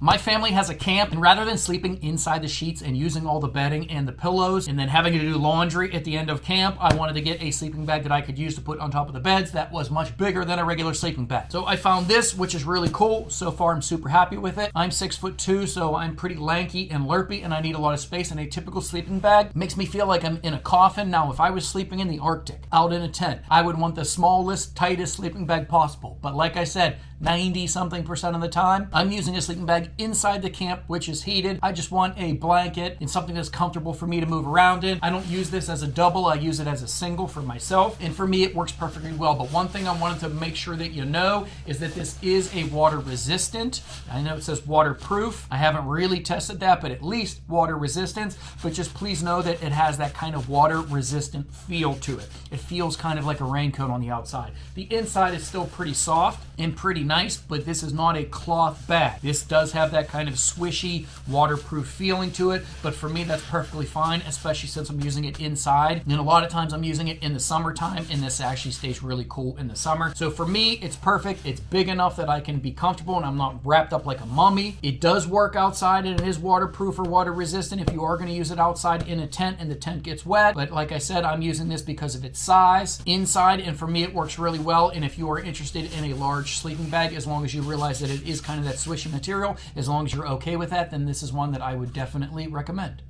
My family has a camp, and rather than sleeping inside the sheets and using all the bedding and the pillows and then having to do laundry at the end of camp, I wanted to get a sleeping bag that I could use to put on top of the beds that was much bigger than a regular sleeping bag. So I found this, which is really cool. So far, I'm super happy with it. I'm 6'2", so I'm pretty lanky and lerpy, and I need a lot of space, and a typical sleeping bag makes me feel like I'm in a coffin. Now, if I was sleeping in the Arctic, out in a tent, I would want the smallest, tightest sleeping bag possible. But like I said, 90-something% of the time, I'm using a sleeping bag inside the camp, which is heated. I just want a blanket and something that's comfortable for me to move around in. I don't use this as a double. I use it as a single for myself, and for me, it works perfectly well. But one thing I wanted to make sure that you know is that this is a water resistant. I know it says waterproof. I haven't really tested that, but at least water resistance. But just please know that it has that kind of water resistant feel to it. It feels kind of like a raincoat on the outside. The inside is still pretty soft and pretty nice, but this is not a cloth bag. This does have that kind of swishy, waterproof feeling to it, but for me, that's perfectly fine, especially since I'm using it inside. And a lot of times I'm using it in the summertime, and this actually stays really cool in the summer. So for me, it's perfect. It's big enough that I can be comfortable and I'm not wrapped up like a mummy. It does work outside, and it is waterproof or water resistant if you are going to use it outside in a tent and the tent gets wet. But like I said, I'm using this because of its size inside, and for me, it works really well. And if you are interested in a large sleeping bag, as long as you realize that it is kind of that swishy material, as long as you're okay with that, then this is one that I would definitely recommend.